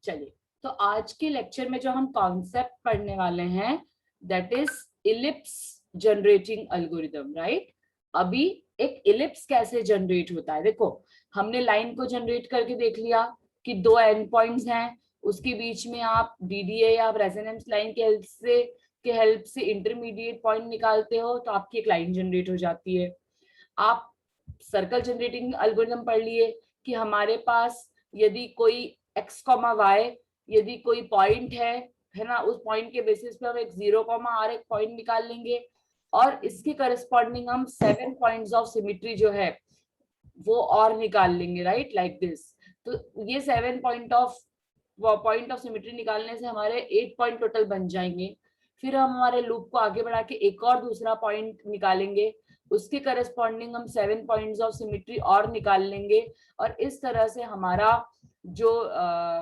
चलिए, तो आज के लेक्चर में जो हम कॉन्सेप्ट पढ़ने वाले हैं that is ellipse generating algorithm, right. अभी एक इलिप्स कैसे जनरेट होता है, देखो हमने लाइन को जनरेट करके देख लिया कि दो एंड पॉइंट्स हैं, उसके बीच में आप डीडीए या रेजोनेंस लाइन के हेल्प से इंटरमीडिएट पॉइंट निकालते हो तो आपकी एक लाइन जनरेट हो जाती है। आप सर्कल जनरेटिंग एल्गोरिथम पढ़ लिए कि हमारे पास यदि कोई x, y, यदि कोई पॉइंट है ना, उस पॉइंट के बेसिस पे हम एक 0, एक पॉइंट निकाल लेंगे और इसके करस्पॉन्डिंग हम 7 पॉइंट्स ऑफ सिमेट्री जो है वो और निकाल लेंगे, राइट, लाइक दिस। तो ये 7 पॉइंट ऑफ सिमेट्री निकालने से हमारे 8 पॉइंट टोटल बन जाएंगे। फिर हम हमारे लूप को आगे बढ़ा के एक और दूसरा पॉइंट निकालेंगे, उसके करस्पॉन्डिंग हम 7 पॉइंट्स ऑफ सिमेट्री और निकाल लेंगे और इस तरह से हमारा जो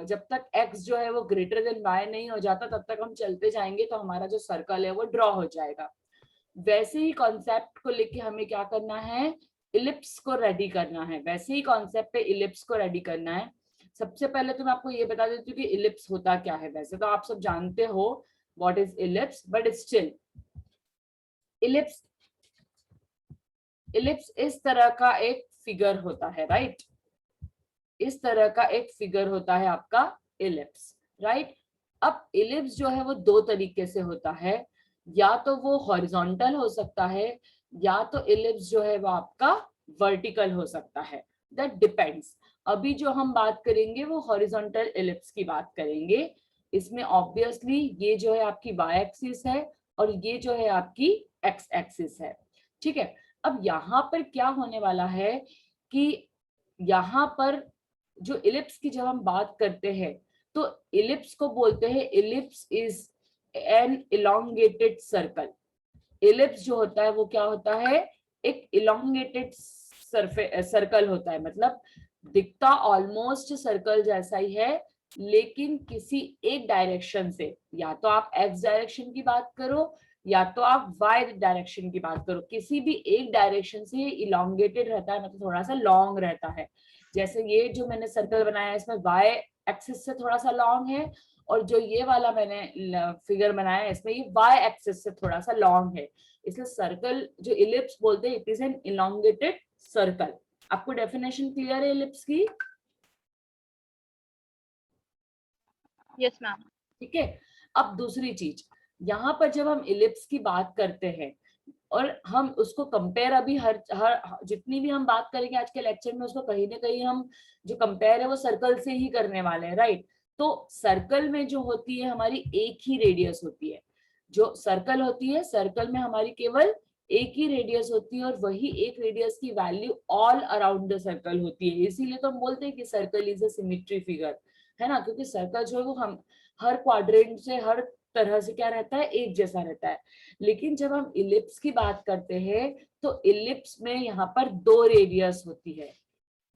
जब तक x जो है वो ग्रेटर देन y नहीं हो जाता तब तक हम चलते जाएंगे तो हमारा जो सर्कल है वो ड्रॉ हो जाएगा। वैसे ही कॉन्सेप्ट को लेके हमें क्या करना है, इलिप्स को रेडी करना है। वैसे ही कॉन्सेप्ट पे इलिप्स को रेडी करना है। सबसे पहले तो मैं आपको ये बता देती हूँ कि इलिप्स होता क्या है। वैसे तो आप सब जानते हो what is ellipse, but still ellipse इस तरह का एक फिगर होता है, राइट। इस तरह का एक फिगर होता है आपका इलिप्स, राइट। अब इलिप्स जो है वो दो तरीके से होता है, या तो वो हॉरिजॉन्टल हो सकता है या तो इलिप्स जो है वो आपका वर्टिकल हो सकता है, दैट डिपेंड्स। अभी जो हम बात करेंगे वो हॉरिजॉन्टल इलिप्स की बात करेंगे। इसमें ऑब्वियसली ये जो है आपकी y एक्सिस है और ये जो है आपकी x एक्सिस है, ठीक है। अब यहाँ पर क्या होने वाला है कि यहाँ पर जो इलिप्स की जब हम बात करते हैं तो इलिप्स को बोलते हैं ellipse is an elongated circle. Ellipse जो होता है वो क्या होता है, एक इलोंगेटेड सर्कल होता है, मतलब दिखता ऑलमोस्ट सर्कल जैसा ही है लेकिन किसी एक डायरेक्शन से, या तो आप x डायरेक्शन की बात करो या तो आप y डायरेक्शन की बात करो, किसी भी एक डायरेक्शन से इलोंगेटेड रहता है, मतलब थोड़ा सा लॉन्ग रहता है। जैसे ये जो मैंने सर्कल बनाया है इसमें y एक्सिस से थोड़ा सा लॉन्ग है और जो ये वाला मैंने फिगर बनाया है इसमें ये y एक्सिस से थोड़ा सा लॉन्ग है, इसलिए सर्कल जो इलिप्स बोलते हैं it is an elongated circle. आपको डेफिनेशन क्लियर है इलिप्स की? Yes ma'am. ठीक है। अब दूसरी चीज, यहाँ पर जब हम इलिप्स की बात करते हैं और हम उसको कंपेयर, अभी हर जितनी भी हम बात करेंगे आज के लेक्चर में उसको कहीं ना कहीं हम जो कंपेयर है वो सर्कल से ही करने वाले हैं, राइट। तो सर्कल में जो होती है हमारी एक ही रेडियस होती है, जो सर्कल होती है सर्कल में हमारी केवल एक ही रेडियस होती है और वही एक रेडियस की value all around the circle होती है। इसीलिए तो हम बोलते हैं कि circle is a symmetry figure, है ना, क्योंकि सर्कल जो है वो हम हर क्वाड्रेंट से हर तरह से क्या रहता है, एक जैसा रहता है। लेकिन जब हम इलिप्स की बात करते हैं तो इलिप्स में यहाँ पर दो रेडियस होती है,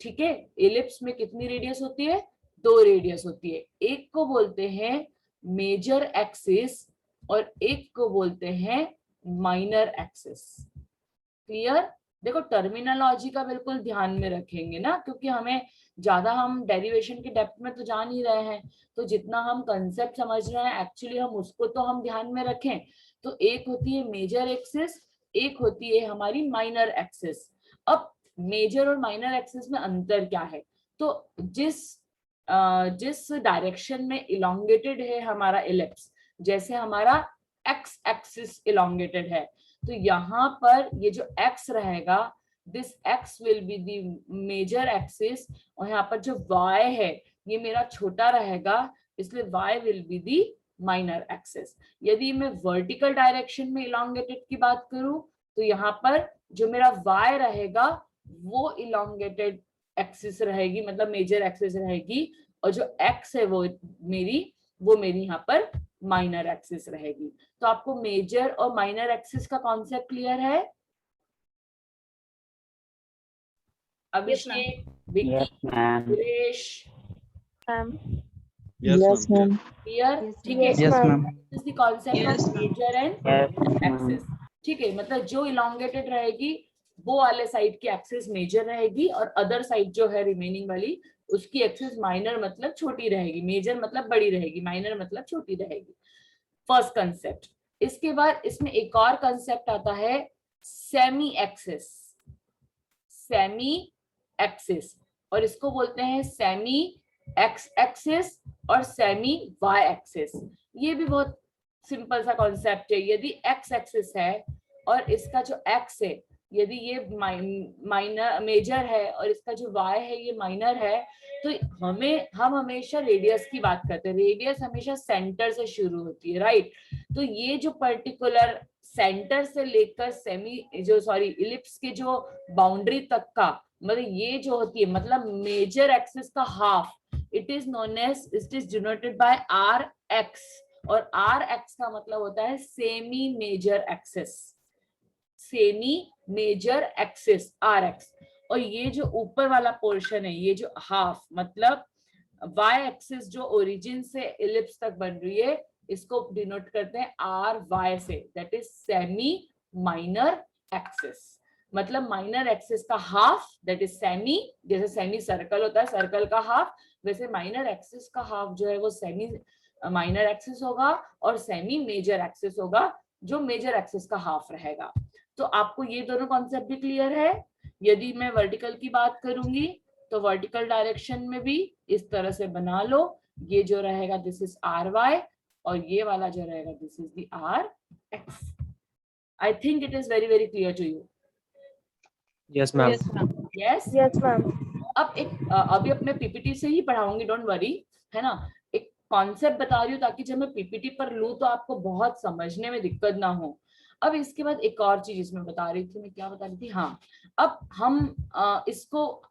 ठीक है। इलिप्स में कितनी रेडियस होती है, दो रेडियस होती है। एक को बोलते हैं मेजर एक्सिस और एक को बोलते हैं माइनर एक्सिस। क्लियर? देखो टर्मिनोलॉजी का बिल्कुल ध्यान में रखेंगे ना, क्योंकि हमें ज्यादा हम डेरिवेशन के डेप्थ में तो जा नहीं रहे हैं, तो जितना हम कंसेप्ट समझ रहे हैं एक्चुअली हम उसको तो हम ध्यान में रखें। तो एक होती है मेजर एक्सिस, एक होती है हमारी माइनर एक्सिस। अब मेजर और माइनर एक्सिस में अंतर क्या है, तो जिस डायरेक्शन में इलोंगेटेड है हमारा इलिप्स, जैसे हमारा एक्स एक्सिस इलोंगेटेड है तो यहाँ पर ये जो x रहेगा this x will be the major axis और यहाँ पर जो y है ये मेरा छोटा रहेगा इसलिए y will be the minor axis. यदि मैं वर्टिकल डायरेक्शन में इलोंगेटेड की बात करूं तो यहाँ पर जो मेरा y रहेगा वो इलोंगेटेड एक्सिस रहेगी, मतलब मेजर एक्सिस रहेगी, और जो x है वो मेरी यहाँ पर माइनर एक्सिस रहेगी। तो आपको मेजर और माइनर एक्सिस का कॉन्सेप्ट क्लियर है? Abhishek, Vicky, Suresh, yes ma'am. Clear? ठीक है। Yes ma'am. This is the concept of major and axis, ठीक है। मतलब जो इलोंगेटेड रहेगी वो वाले साइड की एक्सिस मेजर रहेगी और अदर साइड जो है रिमेनिंग वाली उसकी एक्सिस माइनर मतलब छोटी रहेगी, मेजर मतलब बड़ी रहेगी, माइनर मतलब छोटी रहेगी। First concept. इसके बाद इसमें एक और कंसेप्ट आता है सेमी एक्सिस। सेमी एक्सिस, और इसको बोलते हैं सेमी एक्स एक्सिस और सेमी वाई एक्सिस। ये भी बहुत सिंपल सा कॉन्सेप्ट है। यदि एक्स एक्सिस है और इसका जो एक्स है, यदि ये माइनर मेजर है और इसका जो वाई है ये माइनर है, तो हम हमेशा रेडियस की बात करते हैं। रेडियस हमेशा सेंटर से शुरू होती है, राइट। तो ये जो पर्टिकुलर सेंटर से लेकर इलिप्स के जो बाउंड्री तक का, मतलब ये जो होती है, मतलब मेजर एक्सिस का half, it is denoted by R X, और आर एक्स का मतलब होता है semi major axis. Semi major axis R X. और ये जो ऊपर वाला पोर्शन है, ये जो हाफ, मतलब वाई एक्सिस जो ओरिजिन से इलिप्स तक बन रही है, इसको डिनोट करते हैं आर वाई से, that is semi minor axis. मतलब माइनर एक्सिस का हाफ, दैट इज सेमी, जैसे सेमी सर्कल होता है, सर्कल का हाफ, वैसे माइनर एक्सिस का हाफ जो है वो सेमी माइनर एक्सिस होगा, और सेमी मेजर एक्सिस होगा जो मेजर एक्सिस का हाफ रहेगा। तो आपको ये दोनों कॉन्सेप्ट भी क्लियर है। यदि मैं वर्टिकल की बात करूंगी तो वर्टिकल डायरेक्शन में भी इस तरह से बना लो, ये जो रहेगा दिस इज आर वाई, और ये वाला जो रहेगा this is the R X. I think it is very very clear to you. Yes ma'am. Yes, ma'am. Yes. Yes ma'am. अब अभी अपने पीपीटी से ही पढ़ाऊंगी, डोंट वरी, है ना। एक कॉन्सेप्ट बता रही हूँ ताकि जब मैं पीपीटी पर लूँ तो आपको बहुत समझने में दिक्कत ना हो। अब इसके बाद एक और चीज इसमें बता रही थी, मैं क्या बता रही थी, हाँ। अब हम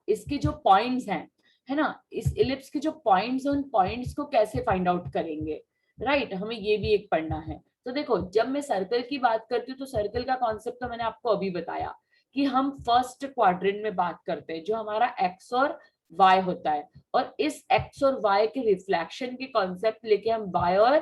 इसके जो पॉइंट्स हैं, है ना, इस इलिप्स के जो पॉइंट्स हैं, उन पॉइंट्स को कैसे फाइंड आउट करेंगे, राइट, हमें ये भी एक पढ़ना है। तो देखो, जब मैं सर्कल की बात करती हूँ तो सर्कल का कॉन्सेप्ट तो मैंने आपको अभी बताया कि हम फर्स्ट क्वाड्रेंट में बात करते हैं, जो हमारा एक्स और वाई होता है, और इस एक्स और वाई के रिफ्लेक्शन के कॉन्सेप्ट लेके हम वाई और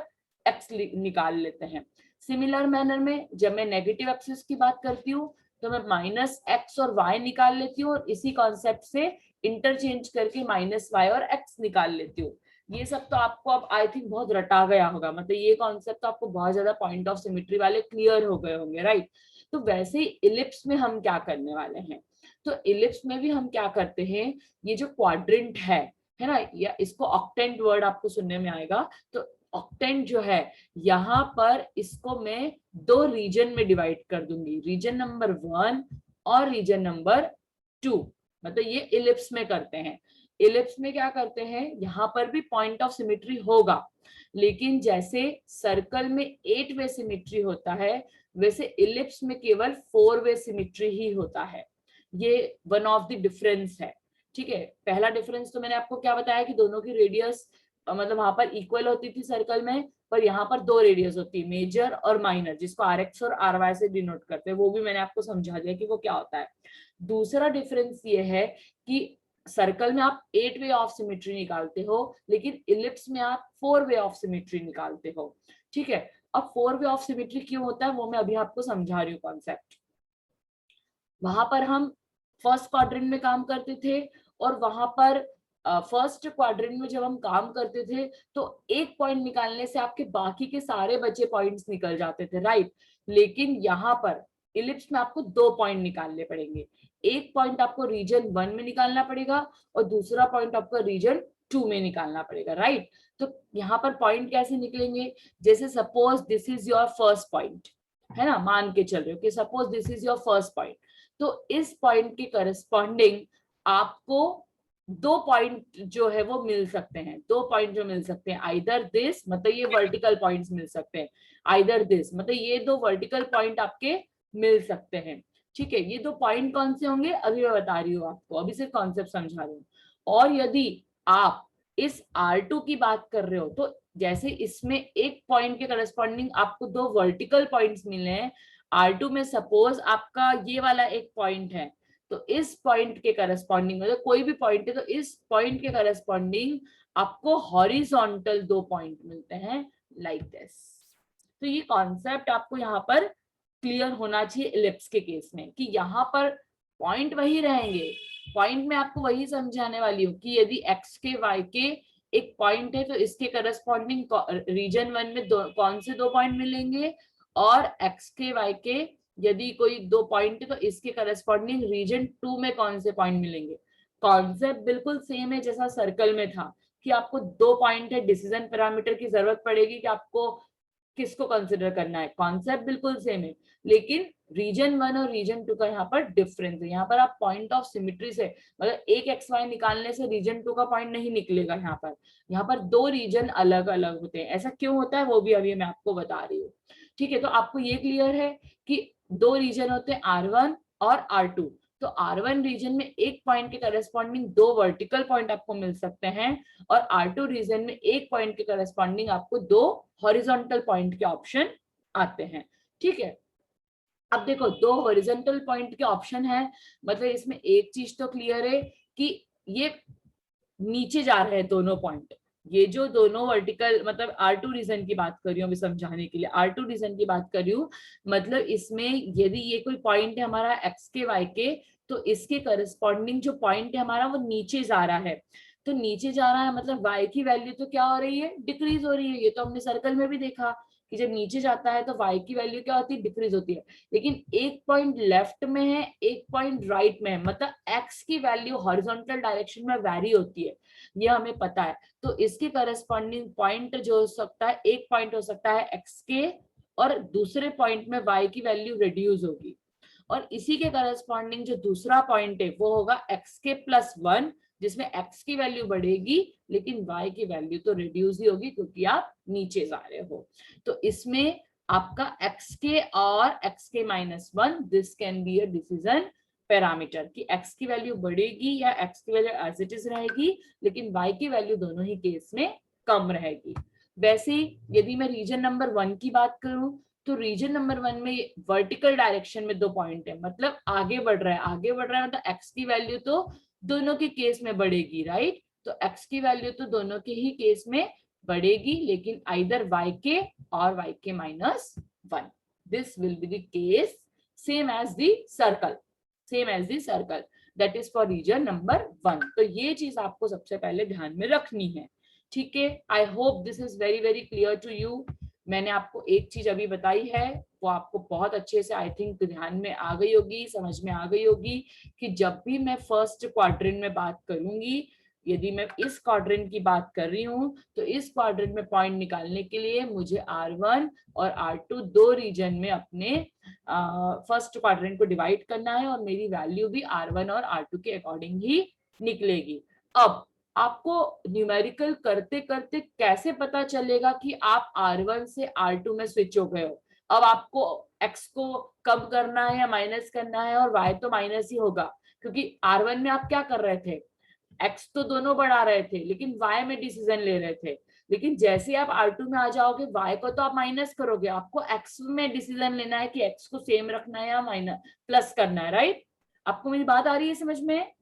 एक्स निकाल लेते हैं। सिमिलर मैनर में जब मैं नेगेटिव एक्सिस की बात करती हूँ तो मैं माइनस एक्स और वाई निकाल लेती हूँ, और इसी कॉन्सेप्ट से इंटरचेंज करके माइनस वाई और एक्स निकाल लेती हूँ। ये सब तो आपको अब आई थिंक बहुत रटा गया होगा, मतलब ये कॉन्सेप्ट तो आपको बहुत ज्यादा पॉइंट ऑफ सिमेट्री वाले क्लियर हो गए होंगे, राइट। तो वैसे ही इलिप्स में हम क्या करने वाले हैं, तो इलिप्स में भी हम क्या करते हैं, ये जो क्वाड्रेंट है ना, या इसको ऑक्टेंट वर्ड आपको सुनने में आएगा, तो ऑक्टेंट जो है, यहाँ पर इसको मैं दो रीजन में डिवाइड कर दूंगी, रीजन नंबर 1 और रीजन नंबर 2। मतलब ये इलिप्स में करते हैं। इलिप्स में क्या करते हैं, यहाँ पर भी पॉइंट ऑफ सिमेट्री होगा, लेकिन जैसे सर्कल में 8 वे सिमेट्री होता है, वैसे इलिप्स में केवल 4 वे सिमेट्री ही होता है। ये वन ऑफ द डिफरेंस है, ठीक है। पहला डिफरेंस तो मैंने आपको क्या बताया कि दोनों की रेडियस मतलब वहां पर इक्वल होती थी सर्कल में, पर यहाँ पर दो रेडियस होती है, मेजर और माइनर, जिसको आर एक्स और आर वाई से डिनोट करते हैं, वो भी मैंने आपको समझा दिया कि वो क्या होता है। दूसरा डिफरेंस ये है कि सर्कल में आप 8 वे ऑफ सिमेट्री निकालते हो, लेकिन इलिप्स में आप 4 वे ऑफ सिमेट्री निकालते हो, ठीक है। अब 4 वे ऑफ सिमेट्री क्यों होता है वो मैं अभी आपको समझा रही हूँ कॉन्सेप्ट। वहां पर हम फर्स्ट क्वाड्रेंट में काम करते थे, और वहां पर फर्स्ट क्वाड्रेंट में जब हम काम करते थे तो एक पॉइंट निकालने से आपके बाकी के सारे बचे पॉइंट्स निकल जाते थे, राइट। लेकिन यहाँ पर इलिप्स में आपको 2 पॉइंट निकालने पड़ेंगे। एक पॉइंट आपको रीजन 1 में निकालना पड़ेगा और दूसरा पॉइंट आपको रीजन 2 में निकालना पड़ेगा, राइट। तो यहाँ पर पॉइंट कैसे निकलेंगे, जैसे suppose this is your first point, है ना, मान के चल रहे हो कि suppose this is your first point, तो इस पॉइंट के करस्पॉन्डिंग आपको 2 पॉइंट जो है वो मिल सकते हैं। 2 पॉइंट जो मिल सकते हैं, आइदर दिस, मतलब ये वर्टिकल पॉइंट्स मिल सकते हैं, आइदर दिस, मतलब ये 2 वर्टिकल पॉइंट आपके मिल सकते हैं, ठीक है। ये 2 पॉइंट कौन से होंगे अभी मैं बता रही हूँ आपको, अभी सिर्फ कॉन्सेप्ट समझा रही हूँ। और यदि आप इस R2 की बात कर रहे हो, तो जैसे इसमें एक पॉइंट के करस्पॉन्डिंग आपको 2 वर्टिकल पॉइंट्स मिले हैं, R2 में सपोज आपका ये वाला एक पॉइंट है, तो इस पॉइंट के करस्पॉन्डिंग, मतलब कोई भी पॉइंट है तो इस पॉइंट के करस्पॉन्डिंग आपको हॉरिजॉन्टल 2 पॉइंट मिलते हैं, लाइक दिस। तो ये कॉन्सेप्ट आपको यहाँ पर क्लियर होना चाहिए इलिप्स के केस में, कि यहाँ पर पॉइंट वही रहेंगे, पॉइंट में आपको वही समझाने वाली हूँ कि यदि x के y के एक पॉइंट है तो इसके करस्पॉन्डिंग रीजन 1 में कौन से 2 पॉइंट मिलेंगे, और x के y के यदि कोई 2 पॉइंट है तो इसके करस्पॉन्डिंग रीजन 2 में कौन से पॉइंट मिलेंगे। कॉन्सेप्ट बिल्कुल सेम है जैसा सर्कल में था कि आपको 2 पॉइंट है, डिसीजन पैरामीटर की जरूरत पड़ेगी कि आपको किसको कंसिडर करना है। कॉन्सेप्ट बिल्कुल सेम है, लेकिन रीजन 1 और रीजन 2 का यहाँ पर डिफरेंस है। यहाँ पर आप पॉइंट ऑफ सिमिट्री से मतलब एक एक्स वाई निकालने से रीजन 2 का पॉइंट नहीं निकलेगा। यहाँ पर 2 रीजन अलग अलग होते हैं। ऐसा क्यों होता है वो भी अभी मैं आपको बता रही हूँ। ठीक है, तो आपको ये क्लियर है कि 2 रीजन होते हैं R1 और R2। तो R1 रीजन में एक पॉइंट के करस्पॉन्डिंग 2 वर्टिकल पॉइंट आपको मिल सकते हैं, और R2 रीजन में एक पॉइंट के करस्पॉन्डिंग आपको 2 हॉरिजॉन्टल पॉइंट के ऑप्शन आते हैं। ठीक है, अब देखो 2 हॉरिजॉन्टल पॉइंट के ऑप्शन है, मतलब इसमें एक चीज तो क्लियर है कि ये नीचे जा रहे हैं दोनों पॉइंट। ये जो दोनों वर्टिकल, मतलब R2 रीजन की बात कर रही हूँ अभी समझाने के लिए, R2 रीजन की बात कर रही हूँ, मतलब इसमें यदि ये कोई पॉइंट है हमारा x के y के, तो इसके करस्पॉन्डिंग जो पॉइंट है हमारा वो नीचे जा रहा है। तो नीचे जा रहा है मतलब y की वैल्यू तो क्या हो रही है, डिक्रीज हो रही है। ये तो हमने सर्कल में भी देखा कि जब नीचे जाता है तो y की वैल्यू क्या होती है, डिक्रीज होती है। लेकिन एक पॉइंट लेफ्ट में है, एक पॉइंट राइट में है, मतलब x की वैल्यू हॉरिजॉन्टल डायरेक्शन में वैरी होती है, ये हमें पता है। तो इसके करस्पॉन्डिंग पॉइंट जो हो सकता है, एक पॉइंट हो सकता है x के, और दूसरे पॉइंट में y की वैल्यू रिड्यूस होगी, और इसी के करस्पॉन्डिंग जो दूसरा पॉइंट है वो होगा x के +1, जिसमें x की वैल्यू बढ़ेगी लेकिन y की वैल्यू तो रिड्यूस ही होगी क्योंकि आप नीचे जा रहे हो। तो इसमें आपका x के और x के -1, this can be a decision parameter कि x की वैल्यू बढ़ेगी या x की वैल्यू एज इट इज रहेगी, लेकिन y की वैल्यू दोनों ही केस में कम रहेगी। वैसे यदि मैं रीजन नंबर 1 की बात करूं, तो रीजन नंबर 1 में वर्टिकल डायरेक्शन में 2 पॉइंट है, मतलब आगे बढ़ रहा है। आगे बढ़ रहा है मतलब x की वैल्यू तो दोनों के केस में बढ़ेगी, राइट। तो x की वैल्यू तो दोनों के ही केस में बढ़ेगी, लेकिन आइदर y के और y के -1, this will be the case same as the circle, same as the circle, that is for region number 1। तो ये चीज आपको सबसे पहले ध्यान में रखनी है। ठीक है, I hope this is very very clear to you. मैंने आपको एक चीज अभी बताई है, वो आपको बहुत अच्छे से आई थिंक ध्यान में आ गई होगी, समझ में आ गई होगी कि जब भी मैं फर्स्ट क्वाड्रेंट में बात करूंगी, यदि मैं इस क्वाड्रेंट की बात कर रही हूँ, तो इस क्वाड्रेंट में पॉइंट निकालने के लिए मुझे R1 और R2 दो रीजन में अपने फर्स्ट क्वाड्रेंट को डिवाइड करना है, और मेरी वैल्यू भी R1 और R2 के अकॉर्डिंग ही निकलेगी। अब आपको न्यूमेरिकल करते करते कैसे पता चलेगा कि आप R1 से R2 में स्विच हो गए हो। अब आपको x को कम करना है या माइनस करना है, और y तो माइनस ही होगा, क्योंकि R1 में आप क्या कर रहे थे, x तो दोनों बढ़ा रहे थे लेकिन y में डिसीजन ले रहे थे। लेकिन जैसे आप R2 में आ जाओगे, y को तो आप माइनस करोगे, आपको x में डिसीजन लेना है कि x को सेम रखना है या माइनस प्लस करना है, राइट। आपको मेरी बात आ रही है समझ में?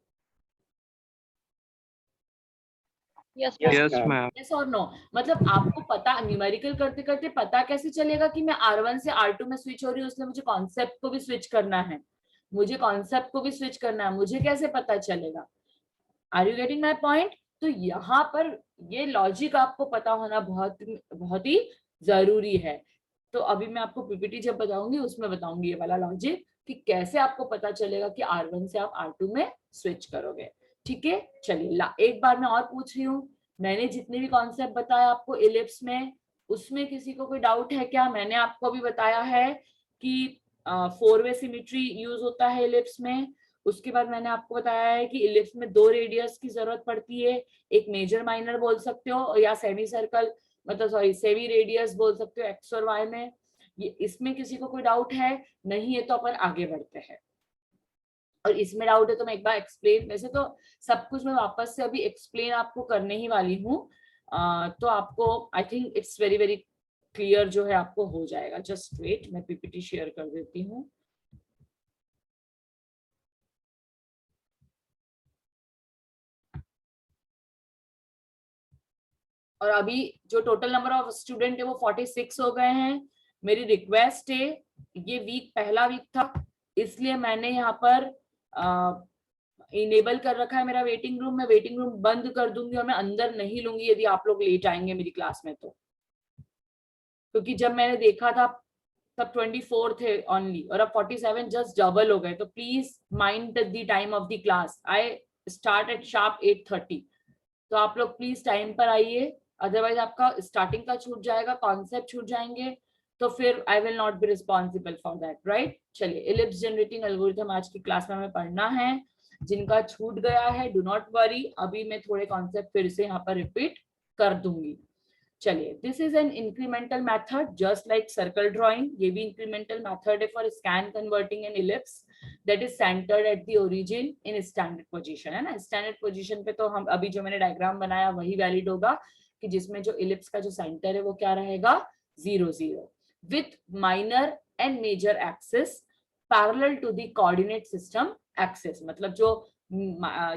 Yes, Yes, ma'am. ma'am. Yes और नो, मतलब आपको पता, न्यूमेरिकल करते करते पता कैसे चलेगा कि मैं R1 से R2 में स्विच हो रही हूँ, इसलिए मुझे कॉन्सेप्ट को भी स्विच करना है, मुझे कॉन्सेप्ट को भी स्विच करना है, मुझे कैसे पता चलेगा? Are you getting my point? तो यहाँ पर ये लॉजिक आपको पता होना बहुत बहुत ही जरूरी है। तो अभी मैं आपको पीपीटी जब बताऊंगी उसमें बताऊंगी ये वाला लॉजिक कि कैसे आपको पता चलेगा कि R1 से आप R2 में स्विच करोगे। ठीक है, चलिए एक बार मैं और पूछ रही हूँ, मैंने जितने भी कॉन्सेप्ट बताया आपको इलिप्स में, उसमें किसी को कोई डाउट है क्या? मैंने आपको अभी बताया है कि 4-वे सिमेट्री यूज होता है इलिप्स में। उसके बाद मैंने आपको बताया है कि इलिप्स में 2 रेडियस की जरूरत पड़ती है, एक मेजर माइनर बोल सकते हो या सेमी सर्कल, मतलब सॉरी सेमी रेडियस बोल सकते हो एक्स और वाई में। ये इसमें किसी को कोई डाउट है? नहीं है तो अपन आगे बढ़ते हैं। और इसमें डाउट है तो मैं एक बार एक्सप्लेन, वैसे तो सब कुछ मैं वापस से अभी एक्सप्लेन आपको करने ही वाली हूँ, तो आपको I think it's very very clear जो है आपको हो जाएगा। जस्ट वेट, मैं पीपीटी शेयर कर देती हूँ। और अभी जो टोटल नंबर ऑफ स्टूडेंट है वो 46 हो गए हैं। मेरी रिक्वेस्ट है, ये वीक पहला वीक था इसलिए मैंने यहाँ पर इनेबल कर रखा है मेरा वेटिंग रूम, मैं वेटिंग रूम बंद कर दूंगी और मैं अंदर नहीं लूंगी यदि आप लोग लेट आएंगे मेरी क्लास में तो, क्योंकि जब मैंने देखा था तब 24 थे ओनली और अब 47 जस्ट डबल हो गए। तो please mind the time of the class, I start at sharp 8:30, तो आप लोग प्लीज टाइम पर आइए, अदरवाइज आपका स्टार्टिंग का छूट जाएगा, कॉन्सेप्ट छूट जाएंगे, तो फिर I will not be responsible for that, right. चलिए, इलिप्स जनरेटिंग एल्गोरिथम आज की क्लास में हमें पढ़ना है। जिनका छूट गया है डू नॉट वरी, अभी मैं थोड़े कॉन्सेप्ट फिर से यहाँ पर रिपीट कर दूंगी। चलिए, this is an incremental method just like circle drawing, ये भी इंक्रीमेंटल मेथड है for scan converting N ellipse that is centred at the origin in standard position, है ना। स्टैंडर्ड पोजीशन पे तो हम अभी जो मैंने डायग्राम बनाया वही वैलिड होगा, कि जिसमें जो इलिप्स का जो सेंटर है वो क्या रहेगा, 0 0 with minor and major axis parallel to the coordinate system axis. मतलब जो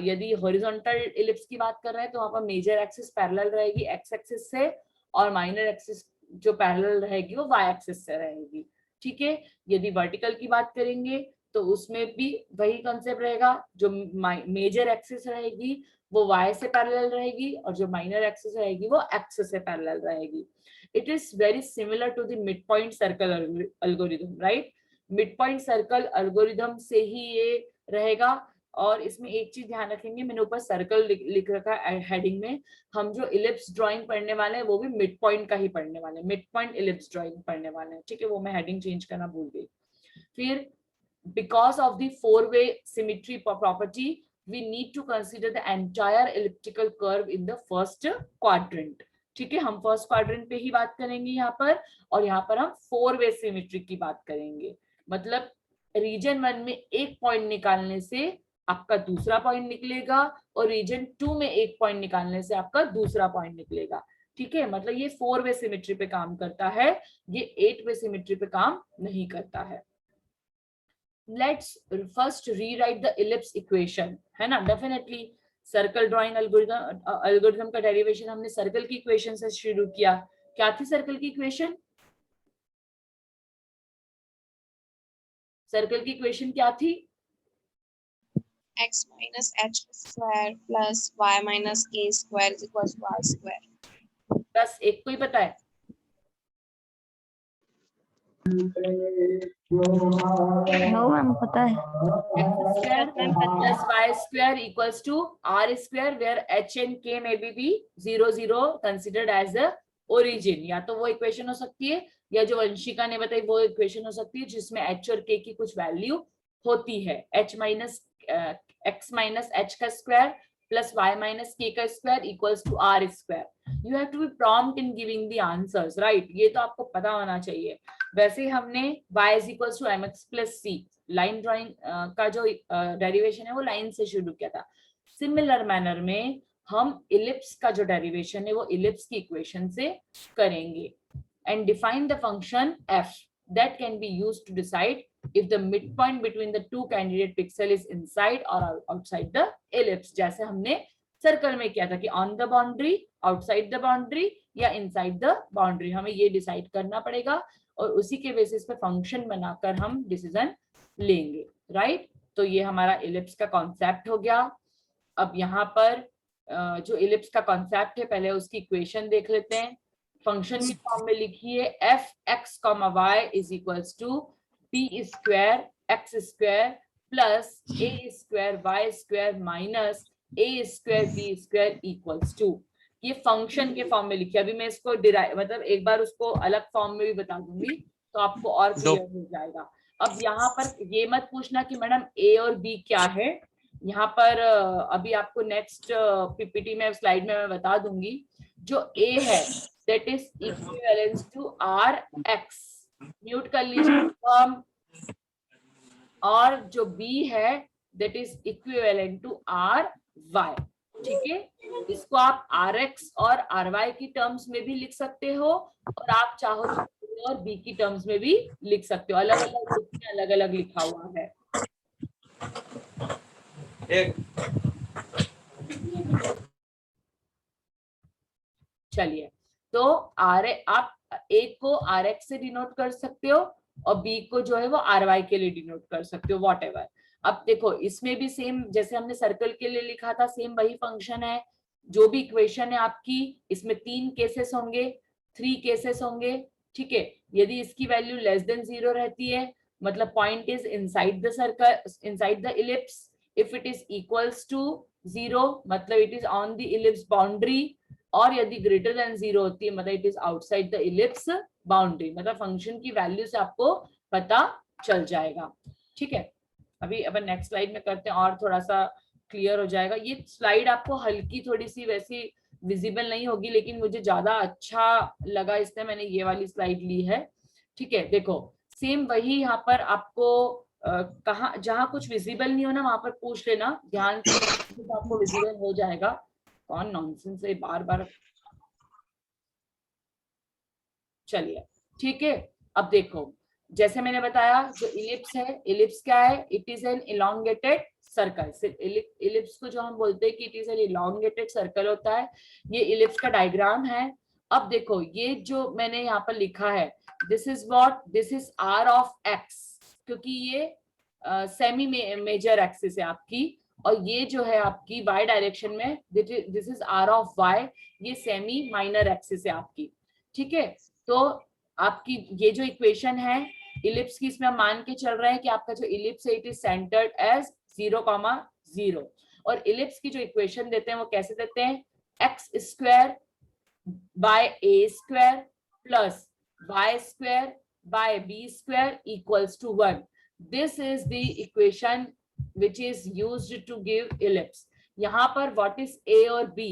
यदि हॉरिजॉन्टल इलिप्स की बात कर रहे हैं तो वहां पर मेजर एक्सिस पैरेलल रहेगी एक्स एक्सिस से, और माइनर एक्सिस जो पैरेलल रहेगी वो वाई एक्सिस से रहेगी, ठीक है। यदि वर्टिकल की बात करेंगे तो उसमें भी वही कॉन्सेप्ट रहेगा, जो मेजर एक्सिस रहेगी वो वाई से पैरेलल रहेगी और जो माइनर एक्सिस रहेगी वो एक्स से पैरेलल रहेगी। It is very similar to the mid point circle algorithm, right. Mid point circle algorithm से ही ये रहेगा। और इसमें एक चीज ध्यान रखेंगे, मैंने ऊपर सर्कल लिख रखा है हेडिंग में, हम जो इलिप्स ड्राइंग पढ़ने वाले हैं वो भी मिड पॉइंट का ही पढ़ने वाले हैं, मिड पॉइंट इलिप्स ड्राइंग पढ़ने वाले हैं, ठीक है। वो मैं हेडिंग चेंज करना भूल गई। फिर because of the four-way symmetry property we need to consider the entire elliptical curve in the first quadrant, ठीक है। हम फर्स्ट क्वाड्रेंट पे ही बात करेंगे यहाँ पर, और यहाँ पर हम 4-वे सिमेट्री की बात करेंगे। मतलब रीजन 1 में एक पॉइंट निकालने से आपका दूसरा पॉइंट निकलेगा और रीजन 2 में एक पॉइंट निकालने से आपका दूसरा पॉइंट निकलेगा, ठीक है। मतलब ये 4-वे सिमेट्री पे काम करता है, ये 8-वे सिमेट्री पे काम नहीं करता है। Let's first rewrite the ellipse equation, है ना। डेफिनेटली सर्कल ड्राइंग एल्गोरिथम का डेरिवेशन हमने सर्कल की इक्वेशन से शुरू किया। क्या थी सर्कल की इक्वेशन? सर्कल की इक्वेशन क्या थी? x minus h square plus y minus k square is equals to r square. बस एक को ही पता है? नो मैम पता है। x square plus y square equals to r square where h and k may be 0 0 considered as the origin। या तो वो इक्वेशन हो सकती है या जो वंशिका ने बताई वो इक्वेशन हो सकती है जिसमें h और k की कुछ वैल्यू होती है। h minus x minus h का square plus y minus k का square equals to r square. You have to be prompt in giving the answers, right? ये तो आपको पता होना चाहिए। वैसे हमने y is equals to mx plus c line drawing का जो डेरिवेशन है वो लाइन से शुरू किया था। सिमिलर मैनर में हम इलिप्स का जो डेरिवेशन है वो इलिप्स की इक्वेशन से करेंगे। And define the function f that can be used to decide if the midpoint between the two candidate pixel is inside or outside the ellipse। जैसे हमने सर्कल में किया था कि on the boundary, outside the boundary या inside the boundary, हमें ये decide करना पड़ेगा और उसी के बेसिस पे फंक्शन बनाकर हम डिसीजन लेंगे, राइट। तो ये हमारा इलिप्स का कॉन्सेप्ट हो गया। अब यहाँ पर जो इलिप्स का कॉन्सेप्ट है पहले उसकी इक्वेशन देख लेते हैं। फंक्शन की फॉर्म में लिखिए f x, y is equals to b square x square plus a square y square minus a square b square equals to। ये फंक्शन के फॉर्म में लिखिए। अभी मैं इसको मतलब एक बार उसको अलग फॉर्म में भी बता दूंगी तो आपको और क्लियर हो जाएगा। अब यहाँ पर ये मत पूछना कि मैडम a और b क्या है। यहाँ पर अभी आपको नेक्स्ट पीपीटी में स्लाइड में मैं बता दूंगी। जो a है that is equivalent to rx, mute कर लीजिए फॉर्म, और जो b है that is equivalent to ry, ठीक है। इसको आप rx और ry की टर्म्स में भी लिख सकते हो और आप चाहो तो a और b की टर्म्स में भी लिख सकते हो। अलग अलग लिखा हुआ है। चलिए, तो आप a को rx से डिनोट कर सकते हो और b को जो है वो ry के लिए डिनोट कर सकते हो, व्हाटएवर। अब देखो इसमें भी सेम जैसे हमने सर्कल के लिए लिखा था, सेम वही फंक्शन है। जो भी इक्वेशन है आपकी, इसमें 3 केसेस होंगे, 3 केसेस होंगे, ठीक है। यदि इसकी वैल्यू लेस देन 0 रहती है, मतलब point is inside the circle, inside the ellipse. If it is equals to 0, मतलब it is on the ellipse boundary. और यदि ग्रेटर देन 0 होती है, मतलब it is outside the ellipse boundary. मतलब फंक्शन की वैल्यू से आपको पता चल जाएगा, ठीक है। अभी अपन नेक्स्ट स्लाइड में करते हैं और थोड़ा सा क्लियर हो जाएगा। ये स्लाइड आपको हल्की थोड़ी सी वैसी विजिबल नहीं होगी, लेकिन मुझे ज्यादा अच्छा लगा इसलिए मैंने ये वाली स्लाइड ली है, ठीक है। देखो सेम वही यहाँ पर आपको कहाँ जहां कुछ विजिबल नहीं हो ना, वहां पर पूछ लेना ध्यान से, तो आपको विजिबल हो जाएगा। कौन नॉनसेंस है बार बार। चलिए ठीक है। अब देखो जैसे मैंने बताया, जो इलिप्स है, इलिप्स क्या है? It is an elongated circle. Ellipse को जो हम बोलते हैं कि it is an elongated circle होता है। ये इलिप्स का डायग्राम है। अब देखो ये जो मैंने यहाँ पर लिखा है, this is what, this is R of X, क्योंकि ये सेमी मेजर एक्सिस है आपकी। और ये जो है आपकी वाई डायरेक्शन में, this is R of Y, ये सेमी माइनर एक्सिस है आपकी, ठीक है। तो आपकी ये जो इक्वेशन है इलिप्स की, इसमें हम मान के चल रहे हैं कि आपका जो इलिप्स है इट इज सेंटर्ड एज 0,0। और इलिप्स की जो इक्वेशन देते हैं वो कैसे देते हैं? X square by A square plus Y square by B square equals to 1। This is the equation which is used to give ellipse। यहाँ पर what is a और b?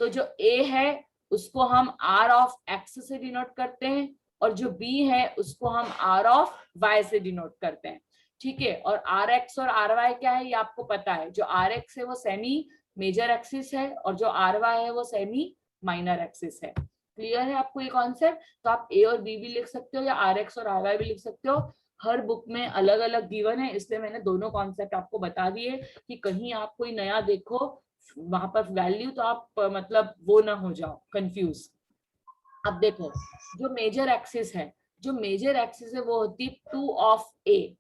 तो जो a है उसको हम r ऑफ x से denote करते हैं, और जो b है उसको हम r ऑफ y से डिनोट करते हैं, ठीक है। और rx और ry क्या है ये आपको पता है। जो rx है वो सेमी मेजर एक्सिस है, और जो ry है वो सेमी माइनर एक्सिस है। क्लियर है आपको ये कॉन्सेप्ट? तो आप a और b भी लिख सकते हो या rx और ry भी लिख सकते हो। हर बुक में अलग अलग गिवन है, इसलिए मैंने दोनों कॉन्सेप्ट आपको बता दिए कि कहीं आप कोई नया देखो वहां पर वैल्यू, तो आप मतलब वो ना हो जाओ कंफ्यूज। अब देखो जो मेजर एक्सिस है, जो मेजर एक्सिस है वो होती है 2 ऑफ ए।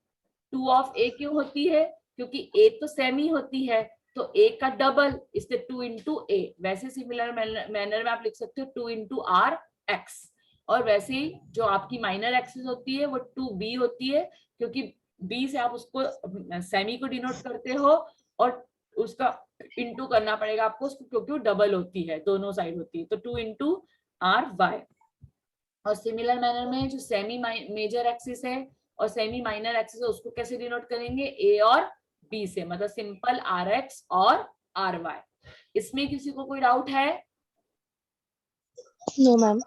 2 ऑफ ए क्यों होती है? क्योंकि ए तो सेमी होती है, तो ए का डबल, इसलिए 2 इंटू ए। वैसे सिमिलर मैनर में आप लिख सकते हो 2 इंटू आर एक्स। और वैसे ही जो आपकी माइनर एक्सिस होती है वो 2b होती है, क्योंकि b से आप उसको सेमी को डिनोट करते हो, और उसका इंटू करना पड़ेगा आपको उसको, क्योंकि वो डबल होती है, दोनों साइड होती है। तो 2 इंटू आर वाई। और सिमिलर मैनर में जो सेमी मेजर एक्सिस है और सेमी माइनर एक्सिस है उसको कैसे डिनोट करेंगे? ए और बी से, मतलब सिंपल आर एक्स और आर वाई। इसमें किसी को कोई डाउट है? No ma'am.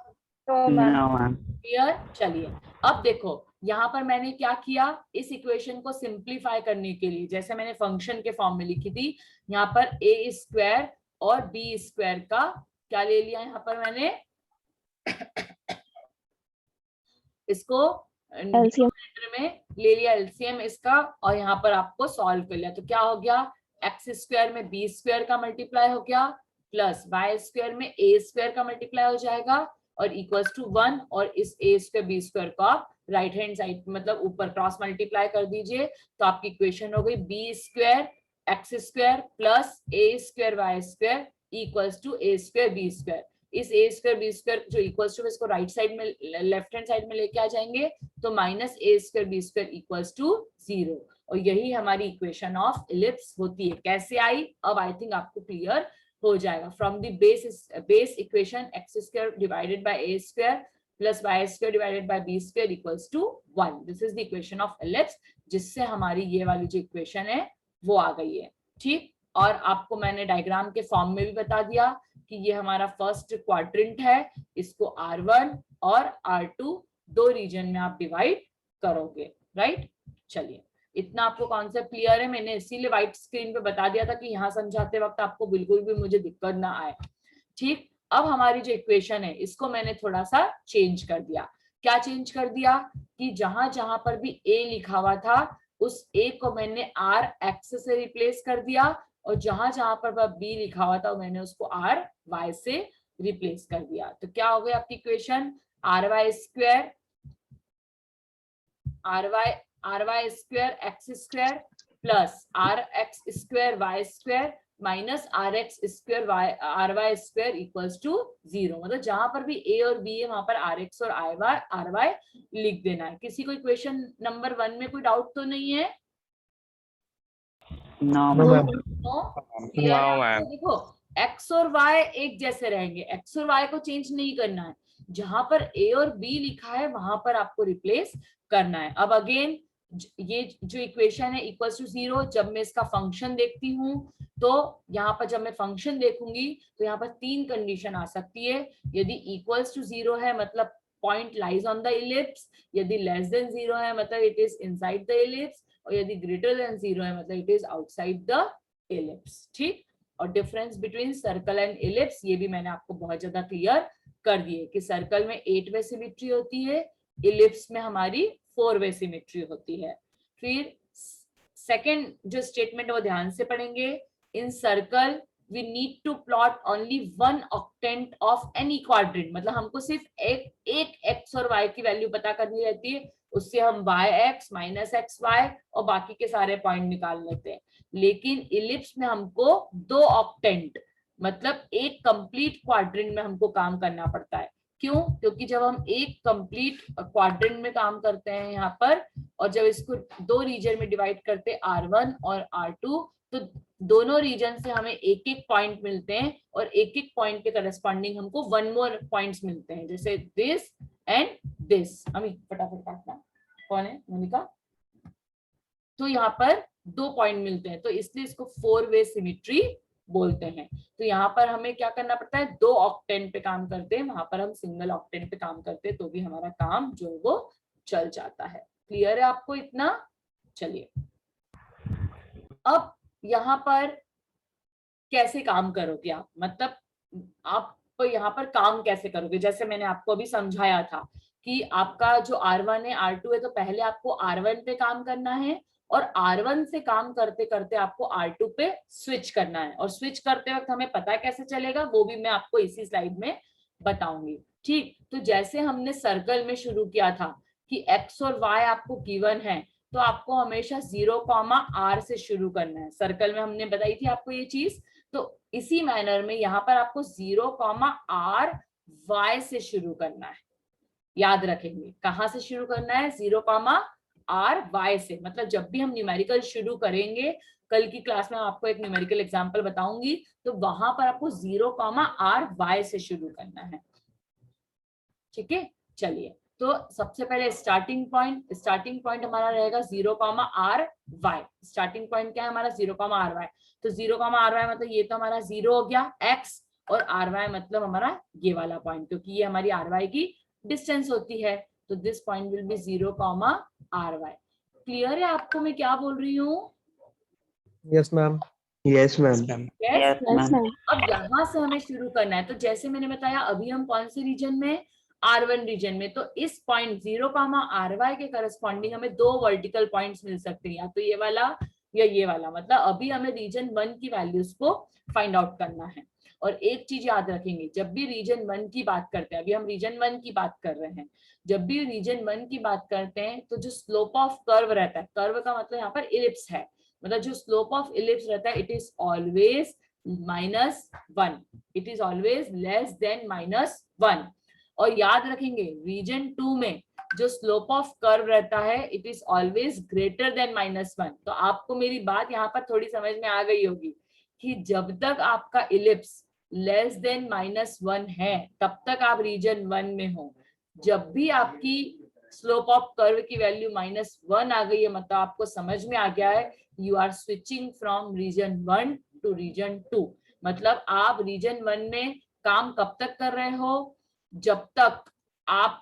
No, ma'am. Clear? चलिए अब देखो यहाँ पर मैंने क्या किया, इस इक्वेशन को सिंप्लीफाई करने के लिए जैसे मैंने फंक्शन के फॉर्म में लिखी थी, यहाँ पर ए स्क्वायर और बी स्क्वायर का क्या ले लिया, यहाँ पर मैंने इसको डिनोमिनेटर में ले लिया एलसीएम इसका, और यहाँ पर आपको सॉल्व कर लिया। तो क्या हो गया? एक्स स्क्वायर में बी स्क्वायर का मल्टीप्लाई हो गया, प्लस वाई स्क्वायर में ए स्क्वायर का मल्टीप्लाई हो जाएगा, और इक्वल्स टू 1। और इस ए स्क्वायर बी स्क्वायर को आप राइट हैंड साइड मतलब ऊपर क्रॉस मल्टीप्लाई कर दीजिए, तो आपकी इक्वेशन हो गई B square X square plus A square Y square equals to A square B square. इस ए स्क्वायर बी स्क्वायर जो इक्वल्स टू, इसको राइट साइड में लेफ्ट हैंड साइड में लेके आ जाएंगे, तो minus A square B square equals to 0। और यही हमारी इक्वेशन ऑफ इलिप्स होती है। कैसे आई अब आई थिंक आपको क्लियर हो जाएगा। From the base equation X square divided by A square plus Y square divided by B square equals to 1। This is the equation of ellipse, जिससे हमारी ये वाली जो इक्वेशन है वो आ गई है, ठीक। और आपको मैंने डायग्राम के फॉर्म में भी बता दिया कि ये हमारा फर्स्ट क्वाड्रेंट है, इसको R1 और R2 दो रीजन में आप डिवाइड करोगे, राइट। चलिए इतना आपको कॉन्सेप्ट क्लियर है। मैंने इसीलिए व्हाइट स्क्रीन पे बता दिया था कि यहाँ समझाते वक्त आपको बिल्कुल भी मुझे दिक्कत ना आए, ठीक। अब हमारी जो इक्वेशन है इसको मैंने थोड़ा सा चेंज कर दिया। क्या चेंज कर दिया कि जहां जहां पर भी ए लिखा हुआ था उस ए को मैंने आर एक्स से रिप्लेस कर दिया, और जहां जहां पर बी लिखा हुआ था मैंने उसको आर वाई से रिप्लेस कर दिया। तो क्या हो गया आपकी equation? R Y square X square plus R X square Y square minus R X square R Y square equals to 0। मतलब जहां पर भी ए और बी है वहां पर आर एक्स और आर वाई लिख देना है। किसी को इक्वेशन नंबर 1 में कोई डाउट तो नहीं है? No, No, ma'am. No clear है आपको? देखो एक्स और वाई एक जैसे रहेंगे, एक्स और वाई को चेंज नहीं करना है, जहां पर ए और बी लिखा है वहां पर आपको रिप्लेस करना है। अब अगेन ये जो इक्वेशन है इक्वल्स टू 0, जब मैं इसका फंक्शन देखती हूँ तो यहाँ पर जब मैं फंक्शन देखूंगी तो यहाँ पर 3 कंडीशन आ सकती है। यदि इक्वल्स टू 0 है मतलब point lies on the ellipse, यदि लेस देन 0 है मतलब it is inside the ellipse, और यदि ग्रेटर देन 0 है मतलब it is outside the ellipse. ठीक, और difference between circle and ellipse ये भी मैंने आपको बहुत ज्यादा क्लियर कर दिए कि सर्कल में 8 वे सिमेट्री होती है, इलिप्स में हमारी 4 वे सिमेट्री होती है। फिर सेकंड जो स्टेटमेंट है वो ध्यान से पढ़ेंगे। इन circle we need to plot only one octant of any quadrant, मतलब हमको सिर्फ एक x और y की वैल्यू पता करनी रहती है, उससे हम yx माइनस xy और बाकी के सारे पॉइंट निकाल लेते हैं। लेकिन इलिप्स में हमको 2 ऑक्टेंट मतलब एक कंप्लीट क्वाड्रेंट में हमको काम करना पड़ता है। क्यों? क्योंकि जब हम एक कंप्लीट क्वाड्रेंट में काम करते हैं यहाँ पर, और जब इसको 2 रीजन में डिवाइड करते हैं R1 और R2, तो दोनों रीजन से हमें एक एक पॉइंट मिलते हैं और एक एक पॉइंट के करस्पॉन्डिंग हमको 1 मोर पॉइंट्स मिलते हैं, जैसे दिस एंड दिस। अमी फटाफट काटना, कौन है मोनिका? तो यहाँ पर 2 पॉइंट मिलते हैं, तो इसलिए इसको 4 वे सिमेट्री बोलते हैं। तो यहाँ पर हमें क्या करना पड़ता है, 2 ऑक्टेंट पे काम करते हैं, वहां पर हम सिंगल ऑक्टेंट पे काम करते हैं, तो भी हमारा काम जो है वो चल जाता है। क्लियर है आपको इतना? चलिए अब यहाँ पर कैसे काम करोगे आप, मतलब आप यहाँ पर काम कैसे करोगे? जैसे मैंने आपको अभी समझाया था कि आपका जो R1 है R2 है, तो पहले आपको R1 पे काम करना है और R1 से काम करते करते आपको R2 पे स्विच करना है, और स्विच करते वक्त हमें पता कैसे चलेगा वो भी मैं आपको इसी स्लाइड में बताऊंगी। ठीक, तो जैसे हमने सर्कल में शुरू किया था कि x और y आपको गिवन है, तो आपको हमेशा 0, R से शुरू करना है। सर्कल में हमने बताई थी आपको ये चीज, तो इसी मैनर में यहाँ पर आपको 0, Y से शुरू करना है। याद रखेंगे कहाँ से शुरू करना है, 0, Y से। मतलब जब भी हम न्यूमेरिकल शुरू करेंगे, कल की क्लास में आपको एक न्यूमेरिकल एग्जांपल बताऊंगी, तो वहां पर आपको 0, Y से शुरू करना है। ठीक है, चलिए तो सबसे पहले स्टार्टिंग पॉइंट हमारा रहेगा 0, स्टार्टिंग पॉइंट क्या है हमारा, 0, तो 0, मतलब ये तो हमारा 0 हो गया x, और ry मतलब हमारा ये वाला पॉइंट, क्योंकि ये हमारी ry की डिस्टेंस होती है, तो this point will be 0, clear है आपको मैं क्या बोल रही हूँ? Yes, ma'am. Yes, ma'am. Yes? Yes, ma'am. अब यहाँ से हमें शुरू करना है, तो जैसे मैंने बताया अभी हम कौन से रीजन में, R1 रीजन में, तो इस पॉइंट 0, के करस्पॉन्डिंग हमें 2 वर्टिकल पॉइंट्स मिल सकते हैं, या तो ये वाला या ये वाला। मतलब अभी हमें रीजन 1 की वैल्यूज को फाइंड आउट करना है। और एक चीज याद रखेंगे, जब भी रीजन 1 की बात करते हैं, अभी हम रीजन 1 की बात कर रहे हैं, जब भी रीजन 1 की बात करते हैं तो जो स्लोप ऑफ कर्व रहता है, कर्व का मतलब यहाँ पर इलिप्स है, मतलब जो स्लोप ऑफ इलिप्स रहता है, it is always -1, it is always less than -1। और याद रखेंगे रीजन 2 में जो स्लोप ऑफ कर्व रहता है, it is always greater than -1। तो आपको मेरी बात यहाँ पर थोड़ी समझ में आ गई होगी कि जब तक आपका इलिप्स लेस देन -1 है तब तक आप रीजन 1 में हो। जब भी आपकी स्लोप ऑफ कर्व की वैल्यू -1 आ गई है, मतलब आपको समझ में आ गया है, you are switching from region 1 to region 2। मतलब आप रीजन 1 में काम कब तक कर रहे हो, जब तक आप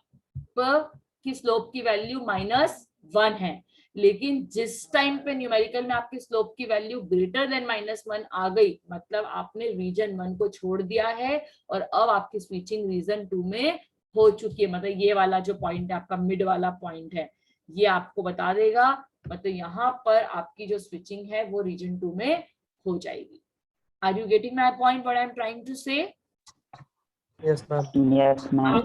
की स्लोप की वैल्यू -1 है। लेकिन जिस टाइम पे न्यूमेरिकल में आपकी स्लोप की वैल्यू ग्रेटर देन -1 आ गई, मतलब आपने रीजन 1 को छोड़ दिया है और अब आपकी स्विचिंग रीजन 2 में हो चुकी है। मतलब ये वाला जो पॉइंट है आपका मिड वाला पॉइंट है, ये आपको बता देगा, मतलब यहाँ पर आपकी जो स्विचिंग है वो रीजन 2 में हो जाएगी। Are you getting my point, what I am trying to say? Yes, ma'am. Yes, ma'am.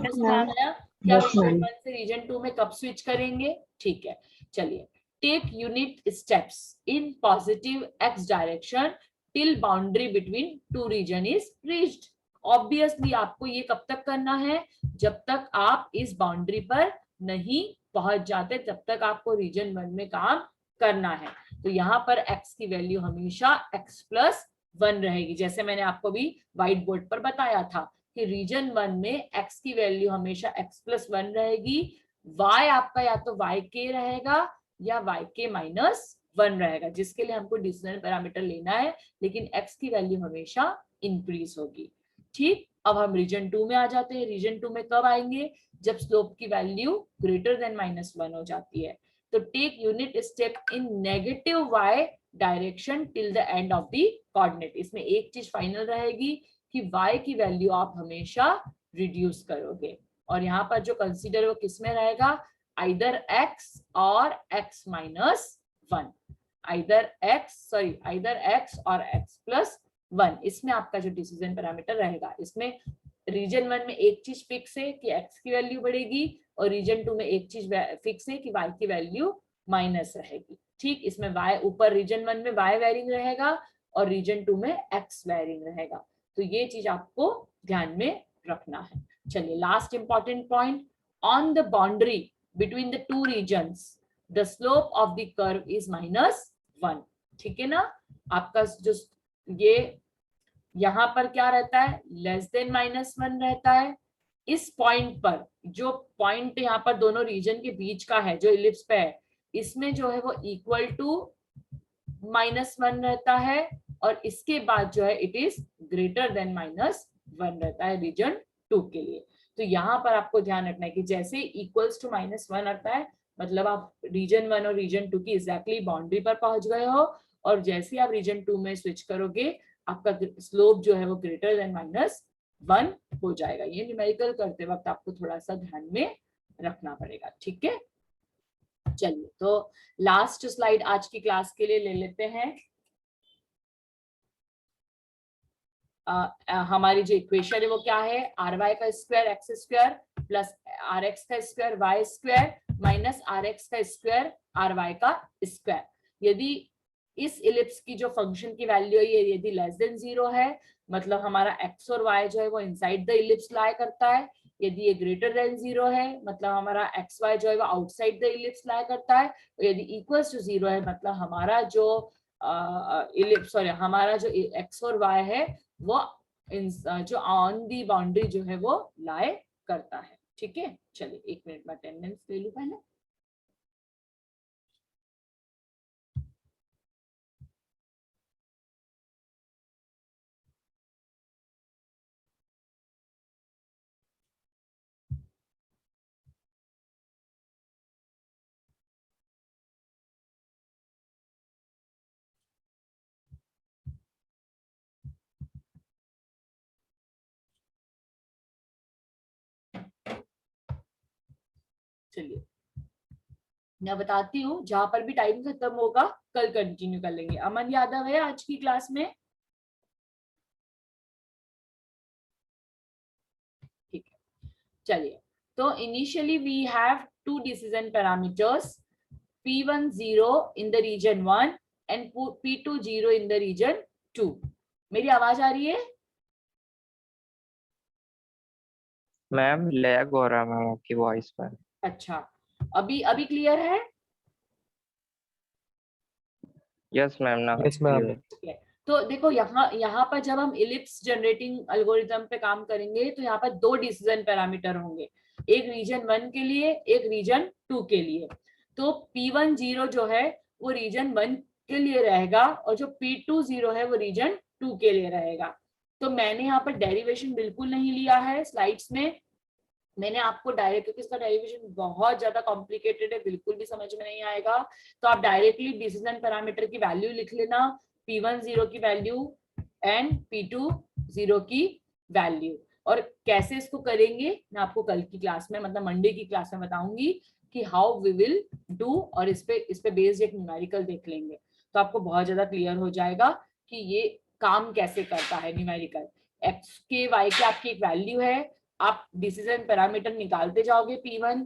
क्या रीजन 1 से रीजन 2 में कब स्विच करेंगे? ठीक है, चलिए take unit steps in positive x direction till boundary between two region is reached. Obviously आपको ये कब तक करना है, जब तक आप इस बाउंड्री पर नहीं पहुंच जाते तब तक आपको रीजन 1 में काम करना है। तो यहाँ पर x की वैल्यू हमेशा x+1 रहेगी, जैसे मैंने आपको भी व्हाइट बोर्ड पर बताया था कि रीजन 1 में x की वैल्यू हमेशा x+1 रहेगी, y आपका या तो yk रहेगा या yk-1 रहेगा, जिसके लिए हमको डिसीजन पैरामीटर लेना है, लेकिन x की वैल्यू हमेशा इंक्रीज होगी। ठीक, अब हम रीजन 2 में आ जाते हैं। रीजन 2 में कब आएंगे, जब स्लोप की वैल्यू ग्रेटर देन -1 हो जाती है। तो take unit step in negative y direction till the end of the coordinate. इसमें एक चीज फाइनल रहेगी कि y की वैल्यू आप हमेशा रिड्यूस करोगे, और यहाँ पर जो कंसीडर वो किस में रहेगा, आइदर x और x-1, आइदर x और x+1। इसमें आपका जो डिसीजन पैरामीटर रहेगा, इसमें रीजन 1 में एक चीज फिक्स है कि x की वैल्यू बढ़ेगी, और रीजन 2 में एक चीज फिक्स है कि y की वैल्यू माइनस रहेगी। ठीक, इसमें y ऊपर रीजन 1 में y वेरिंग रहेगा और रीजन 2 में x वेरिंग रहेगा। तो ये चीज आपको ध्यान में रखना है। चलिए last important point, on the boundary between the two reasons the slope of the curve is -1। ठीक है ना, आपका जो ये यहाँ पर क्या रहता है, लेस देन -1 रहता है। इस पॉइंट पर, जो पॉइंट यहाँ पर दोनों रीजन के बीच का है, जो इलिप्स पे है, इसमें जो है वो इक्वल टू -1 रहता है, और इसके बाद जो है इट इज ग्रेटर देन -1 रहता है रीजन 2 के लिए। तो यहाँ पर आपको ध्यान रखना है कि जैसे इक्वल्स टू -1 आता है, मतलब आप रीजन 1 और रीजन 2 की एग्जैक्टली बाउंड्री पर पहुंच गए हो, और जैसे आप रीजन 2 में स्विच करोगे आपका स्लोप जो है वो ग्रेटर देन -1 हो जाएगा। ये न्यूमेरिकल करते वक्त आपको थोड़ा सा ध्यान में रखना पड़ेगा। ठीक है, चलिए तो लास्ट स्लाइड आज की क्लास के लिए ले लेते हैं। हमारी जो इक्वेशन है वो क्या है, ry का square X square plus rx का square y square minus rx का स्क्वायर ry का स्क्वायर। यदि इस इलिप्स की जो फंक्शन की वैल्यू है ये यदि लेस देन 0 है, मतलब हमारा x और y जो है वो इनसाइड द इलिप्स लाई करता है। यदि ये ग्रेटर देन 0 है, मतलब हमारा एक्स वाई जो है वो आउटसाइड द इलिप्स लाई करता है। और यदि इक्वल्स टू 0 है, मतलब हमारा जो हमारा जो एक्स और वाई है वो जो ऑन दी बाउंड्री जो है वो लाई करता है। ठीक है, चलिए 1 मिनट में अटेंडेंस ले लूं पहले। चलिए मैं बताती हूँ, जहां पर भी टाइम खत्म होगा कल कंटिन्यू कर लेंगे। अमन यादव है आज की क्लास में? ठीक है, चलिए तो initially we have two decision parameters, P1 0 in the region 1 and P2 0 in the region 2। मेरी आवाज आ रही है? मैम लैग हो रहा है मैम आपकी वॉइस पर। अच्छा, अभी क्लियर है? यस मैम ना। Yes, ma'am. तो देखो यहाँ पर जब हम इलिप्स जनरेटिंग एल्गोरिथम पे काम करेंगे तो यहाँ पर 2 डिसीजन पैरामीटर होंगे, एक रीजन 1 के लिए, एक रीजन 2 के लिए। तो P1 0 जो है वो रीजन 1 के लिए रहेगा, और जो P2 0 है वो रीजन 2 के लिए रहेगा। तो मैंने यहाँ पर डेरिवेशन बिल्कुल नहीं लिया है स्लाइड्स में, मैंने आपको डायरेक्ट, क्योंकि इसका डेरिवेशन बहुत ज्यादा कॉम्प्लिकेटेड है, बिल्कुल भी समझ में नहीं आएगा, तो आप डायरेक्टली डिसीजन पैरामीटर की वैल्यू लिख लेना, P1 0 की वैल्यू एंड P2 0 की वैल्यू। और कैसे इसको करेंगे मैं आपको कल की क्लास में, मतलब मंडे की क्लास में बताऊंगी कि हाउ वी विल डू, और इस पे बेस्ड एक न्यूमेरिकल देख लेंगे, तो आपको बहुत ज्यादा क्लियर हो जाएगा कि ये काम कैसे करता है न्यूमेरिकल। एक्स के वाई के आपकी एक वैल्यू है, आप डिसीजन पैरामीटर निकालते जाओगे P1,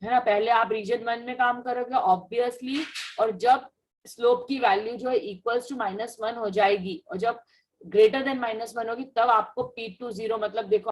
है ना, पहले आप रीजन 1 में काम करोगे ऑब्वियसली, और जब स्लोप की वैल्यू जो है इक्वल्स टू -1 हो जाएगी और जब ग्रेटर देन -1 होगी तब आपको P20 मतलब देखो